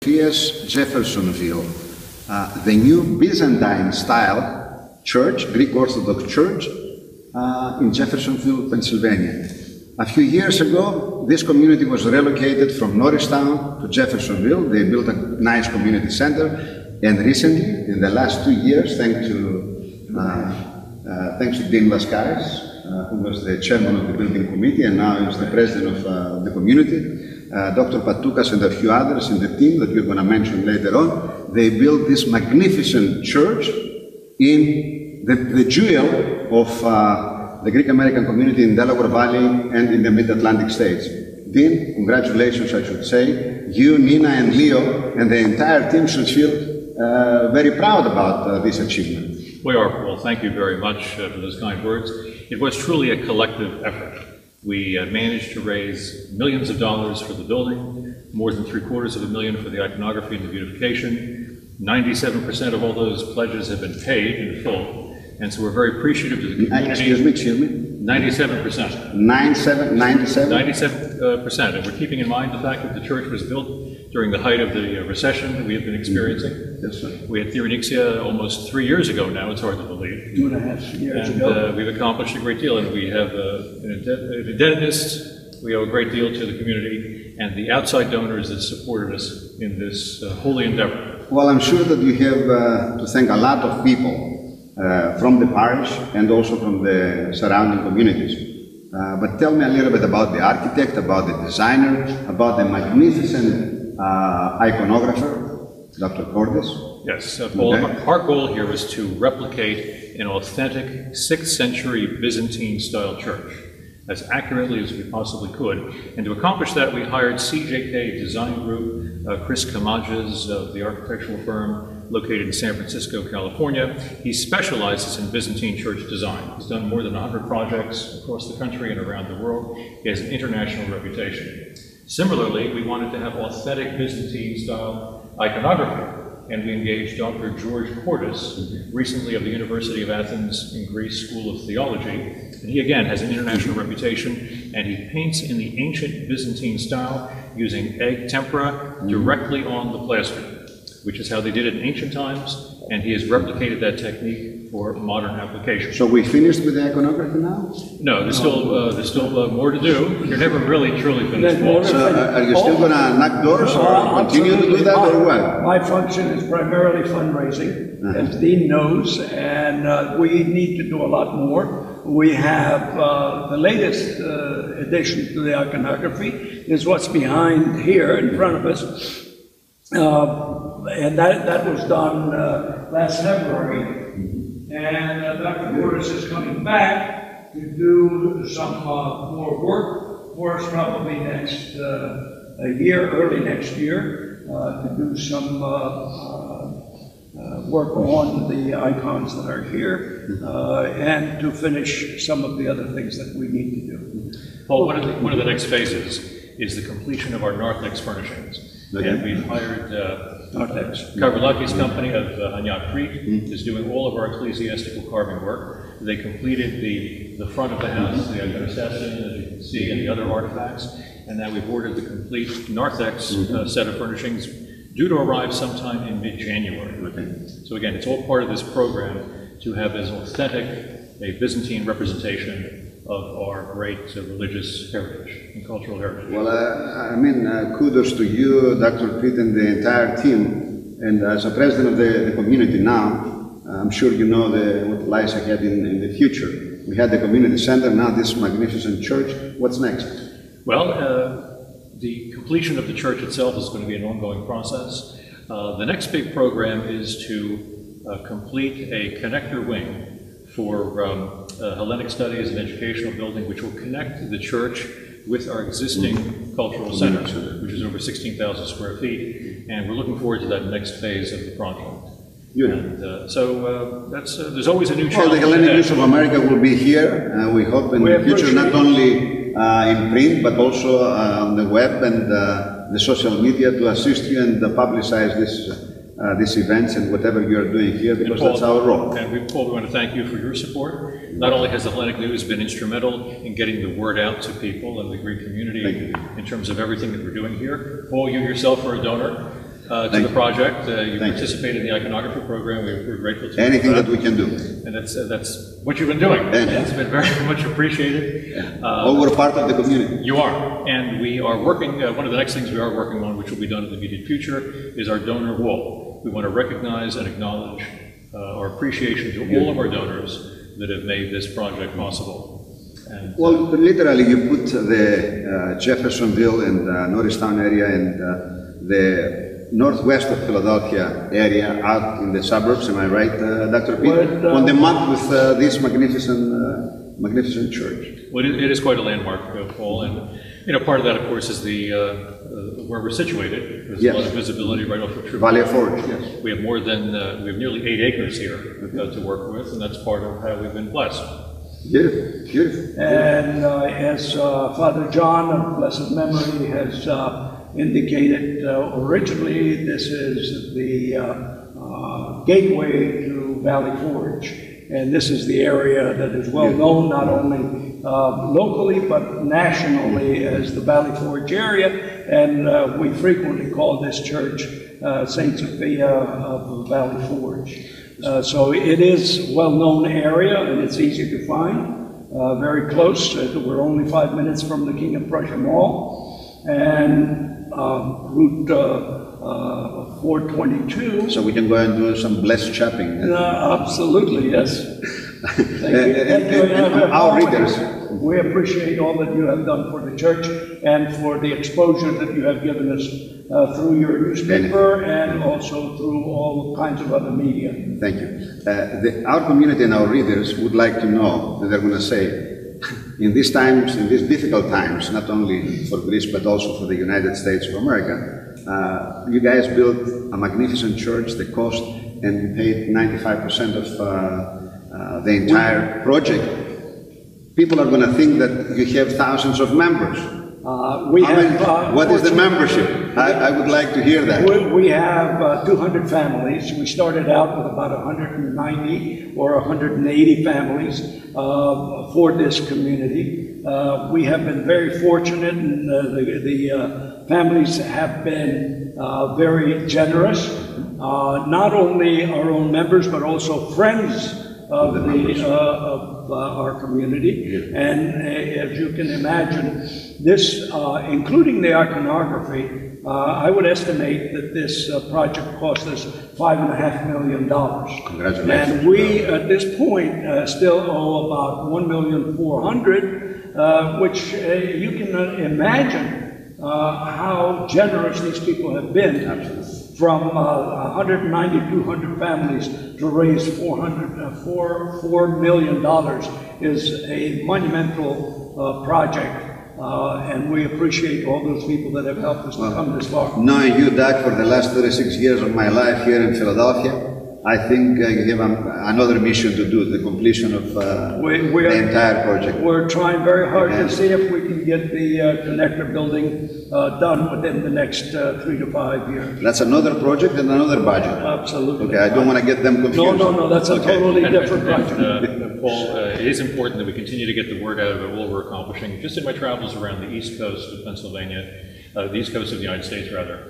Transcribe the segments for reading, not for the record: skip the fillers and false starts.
Sophia's Jeffersonville, the new Byzantine style church, Greek Orthodox Church, in Jeffersonville, Pennsylvania. A few years ago, this community was relocated from Norristown to Jeffersonville. They built a nice community center, and recently, in the last 2 years, thanks to Dean Laskaris, who was the chairman of the building committee and now is the president of the community, Dr. Patoukas and a few others in the team that we're going to mention later on, they built this magnificent church in the jewel of the Greek American community in Delaware Valley and in the Mid-Atlantic states. Dean, congratulations, I should say. You, Nina, and Leo, and the entire team should feel very proud about this achievement. We are, Paul. Thank you very much for those kind words. It was truly a collective effort. We managed to raise millions of dollars for the building, more than $750,000 for the iconography and the beautification. 97% of all those pledges have been paid in full. And so we're very appreciative to the community. Excuse me? 97%. 97? 97%. And we're keeping in mind the fact that the church was built during the height of the recession that we have been experiencing. Yes, sir. We had Theorenixia almost 3 years ago now, it's hard to believe. 2.5 years and, ago. We've accomplished a great deal, and we have an indebtedness. We owe a great deal to the community and the outside donors that supported us in this holy endeavor. Well, I'm sure that you have to thank a lot of people from the parish and also from the surrounding communities. But tell me a little bit about the architect, about the designer, about the magnificent iconographer, Dr. Cordes. Yes, Paul, our goal here was to replicate an authentic 6th century Byzantine style church as accurately as we possibly could. And to accomplish that, we hired CJK Design Group, Chris Kamajas of the architectural firm located in San Francisco, California. He specializes in Byzantine church design. He's done more than 100 projects across the country and around the world. He has an international reputation. Similarly, we wanted to have authentic Byzantine style iconography, and we engaged Dr. George Cordes, recently of the University of Athens in Greece School of Theology. And he again has an international reputation, and he paints in the ancient Byzantine style using egg tempera directly on the plaster, which is how they did it in ancient times, and he has replicated that technique for modern application. So we finished with the iconography now? No, there's still more to do. You're never really truly finished. So are you still going to knock doors or continue to do that or what? My function is primarily fundraising, as Dean knows, and we need to do a lot more. We have the latest addition to the iconography is what's behind here in front of us. And that was done last February. And Dr. Cordes is coming back to do some more work for us, probably next year, early next year, to do some work on the icons that are here, and to finish some of the other things that we need to do. Paul, one of the next phases is the completion of our narthex furnishings. Okay. And we've hired Kavrilaki's company of Hanyat, Crete, is doing all of our ecclesiastical carving work. They completed the front of the house, the iconostasium, as you can see, and the other artifacts. And now we've ordered the complete narthex set of furnishings, due to arrive sometime in mid-January. Okay. So again, it's all part of this program to have as authentic a Byzantine representation of our great religious heritage and cultural heritage. Well, I mean, kudos to you, Dr. Pitt, and the entire team. And as a president of the community now, I'm sure you know what lies ahead in the future. We had the community center, now this magnificent church. What's next? Well, the completion of the church itself is going to be an ongoing process. The next big program is to complete a connector wing for Hellenic Studies and Educational Building, which will connect the church with our existing cultural center, which is over 16,000 square feet, and we're looking forward to that next phase of the project. And so there's always a new challenge. Well, the Hellenic News of America will be here, and we hope in the future not only in print, but also on the web and the social media to assist you and publicize these events and whatever you are doing here, because Paul, that's our role. And Paul, we want to thank you for your support. Not only has the Hellenic News been instrumental in getting the word out to people and the Greek community in terms of everything that we're doing here. Paul, you yourself are a donor. to the project. You participated in the iconography program. We're grateful to you. Anything that we can do. And that's what you've been doing. It's been very much appreciated. We're part of the community. You are. And we are working, one of the next things we are working on, which will be done in the immediate future, is our donor wall. We want to recognize and acknowledge our appreciation to all of our donors that have made this project possible. And, well, literally, you put the Jeffersonville and Norristown area and the northwest of Philadelphia area out in the suburbs, am I right, Dr. Pete? On the map with this magnificent church. Well, it is quite a landmark, Paul, and part of that, of course, is the where we're situated. There's a lot of visibility right off the Tribune. Valley of Forge, yes. We have we have nearly 8 acres here to work with, and that's part of how we've been blessed. Beautiful, beautiful. And as Father John of blessed memory has indicated, originally this is the gateway to Valley Forge. And this is the area that is well known not only locally but nationally as the Valley Forge area. And we frequently call this church St. Sophia of Valley Forge. So it is a well-known area and it's easy to find, very close. We're only 5 minutes from the King of Prussia Mall and Route 422. So we can go and do some blessed shopping. Absolutely, yes. Thank you. Our readers. We appreciate all that you have done for the church and for the exposure that you have given us through your newspaper and also through all kinds of other media. Thank you. Our community and our readers would like to know, that they're going to say, in these times, in these difficult times, not only for Greece but also for the United States of America, you guys built a magnificent church, the cost, and you paid 95% of the entire project. People are going to think that you have thousands of members. What is the membership? I would like to hear that. We have 200 families. We started out with about 190 or 180 families for this community. We have been very fortunate, and the families have been very generous. Not only our own members, but also friends of our community. And as you can imagine, this, including the iconography, I would estimate that this project cost us $5.5 million. Congratulations. And we, at this point, still owe about $1,400,000, which you can imagine how generous these people have been. Absolutely. From 190, 200 families to raise $4 million is a monumental project. And we appreciate all those people that have helped us to come this far. Knowing you, Doug, for the last 36 years of my life here in Philadelphia, I think you have another mission to do, the completion of the entire project. We're trying very hard to see if we can get the connector building done within the next 3 to 5 years. That's another project and another budget. Absolutely. Okay, I don't want to get them confused. No, that's a totally different project. Paul, it is important that we continue to get the word out about what we're accomplishing. Just in my travels around the East Coast of Pennsylvania, the East Coast of the United States, rather,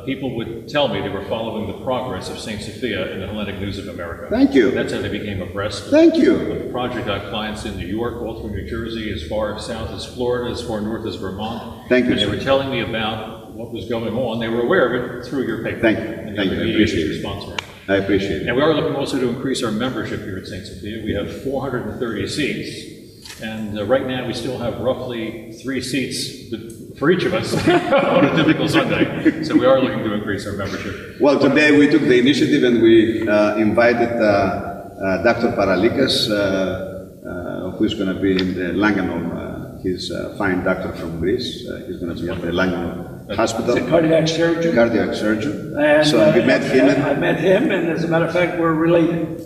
people would tell me they were following the progress of St. Sophia in the Hellenic News of America. Thank you. That's how they became abreast of the project. I have clients in New York, all through New Jersey, as far south as Florida, as far north as Vermont. Thank you. And they were telling me about what was going on. They were aware of it through your paper. Thank you. And Thank you. I appreciate it. I appreciate it. And we are looking also to increase our membership here at St. Sophia. We have 430 seats, and right now we still have roughly 3 seats for each of us on a typical Sunday. So we are looking to increase our membership. Well, today we took the initiative and we invited Dr. Paralikas, who is going to be in the Langanov. He's a fine doctor from Greece. He's going to be at the Langanov Hospital. He's a cardiac surgeon. Cardiac surgeon. And, so we met him. I met him, and as a matter of fact, we're related.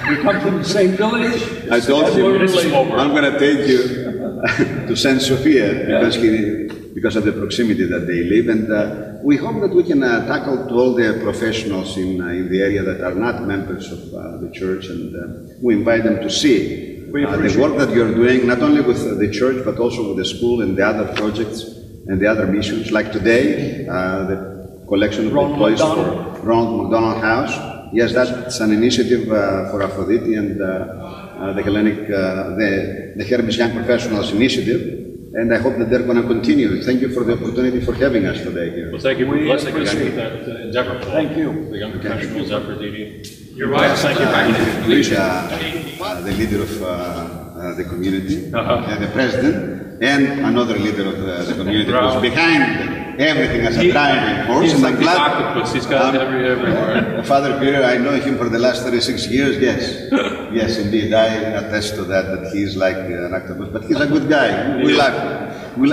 We come from the same village. I told him, I'm going to take you to St. Sophia because of the proximity that they live. And we hope that we can tackle to all the professionals in the area that are not members of the church. And we invite them to see the work that you're doing, not only with the church, but also with the school and the other projects and the other missions. Like today, the collection of employees for Ronald McDonald House. Yes, that's an initiative for Aphrodite and the Hellenic, the Hermes Young Professionals Initiative. And I hope that they're going to continue. Thank you for the opportunity for having us today here. Well, thank you for blessing us with that endeavor. Thank you. The young professionals, Aphrodite. You're right. Thank you. The leader of the community, the president, and another leader of the community who's behind everything as a driving force. He's like the octopus. He's got everywhere. Father Peter, I know him for the last 36 years. Yes, yes, indeed. I attest to that he's like an octopus, but he's a good guy. We like him.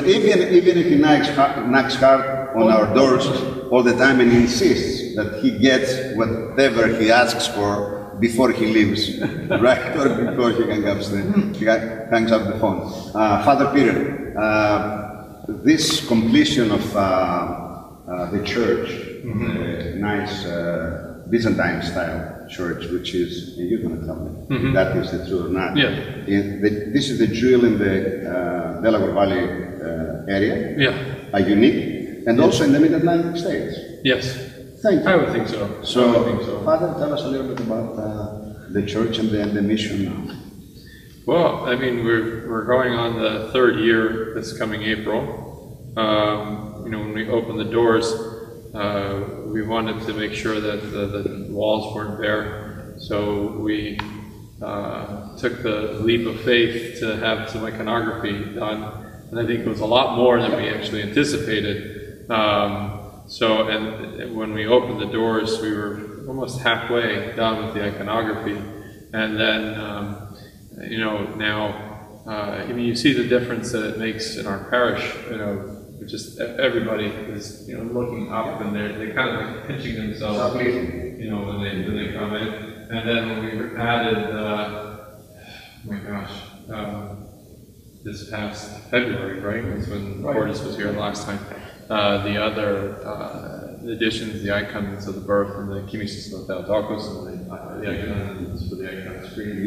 Even if he knocks hard on our doors all the time and insists that he gets whatever he asks for before he leaves, right? Or before he hangs up the phone. Father Peter, this completion of the church, nice Byzantine style church, which is, you're going to tell me, that is the truth or not. Yeah. This is the jewel in the Delaware Valley area. Yeah. A unique, and also in the Mid-Atlantic states. Yes. Thank you. I would think so. So, Father, tell us a little bit about the church and the mission now. Well, I mean, we're going on the third year this coming April. You know, when we opened the doors, we wanted to make sure that the walls weren't bare. So we took the leap of faith to have some iconography done. And I think it was a lot more than we actually anticipated. And when we opened the doors, we were almost halfway done with the iconography. And then, you know, now, I mean, you see the difference that it makes in our parish, you know, just everybody is, you know, looking up and they're kind of like pinching themselves, you know, when they come in. And then when we added, oh my gosh, this past February, right? That's when Cordis was here last time. The other additions, the icons of the birth and the Kinesis of Theotokos and the icons for the icon screen.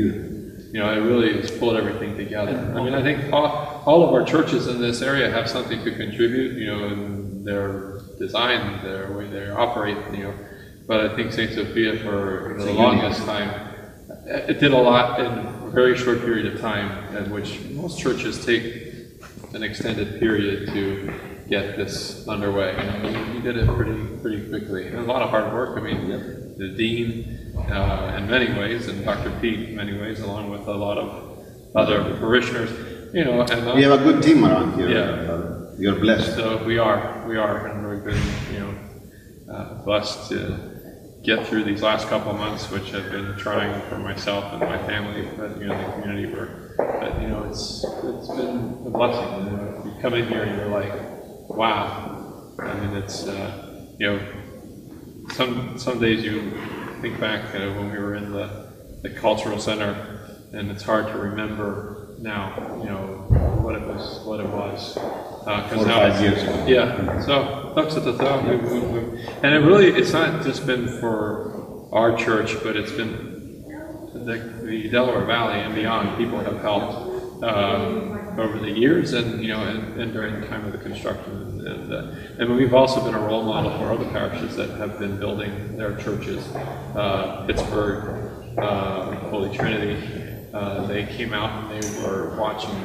You know, it really has pulled everything together. I mean, I think all of our churches in this area have something to contribute, you know, in their design, their way they operate, you know. But I think St. Sophia, for the longest time, it did a lot in a very short period of time, in which most churches take an extended period to get this underway. You know, we did it pretty quickly. And a lot of hard work. I mean, the dean, in many ways, and Dr. Pete in many ways, along with a lot of other parishioners, you know. And we have a good team around here. Yeah, you're blessed. So we are, and we've been, you know, blessed to get through these last couple of months, which have been trying for myself and my family, but you know, the community. But you know, it's been a blessing. You know, you come in here and you're like, wow. I mean, it's you know, some days you think back when we were in the cultural center, and it's hard to remember now, you know, what it was. 4 or 5 years ago. Yeah. So that's at the thought, and it really, it's not just been for our church, but it's been the Delaware Valley and beyond. People have helped over the years, and you know, and during the time of the construction. And we've also been a role model for other parishes that have been building their churches. Pittsburgh, Holy Trinity, they came out and they were watching.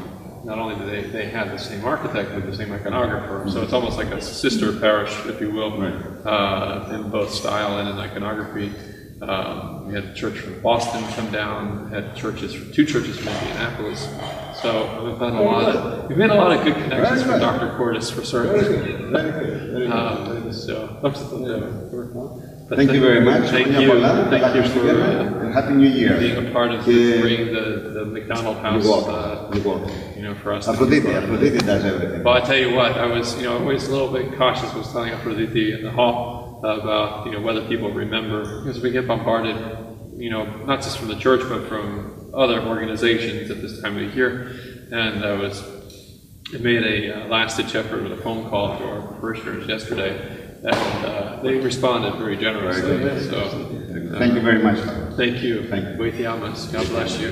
Not only do they had the same architect but the same iconographer, so it's almost like a sister parish, if you will, in both style and in iconography. We had a church from Boston come down, had two churches from Indianapolis. So we've made a lot of good connections with Dr. Cordis for certain. Very good. So thank you very much. Thank you for and Happy New Year. Being a part of bringing the McDonald House. You know, for us. Aphrodite does everything. Well, I tell you what, I was, you know, always a little bit cautious. Was telling Aphrodite in the hall about, you know, whether people remember, because we get bombarded, you know, not just from the church but from other organizations at this time of year, and it made a last-ditch effort with a phone call to our parishioners yesterday, and they responded very generously. So thank you very much. Thank you. Thank you. God bless you.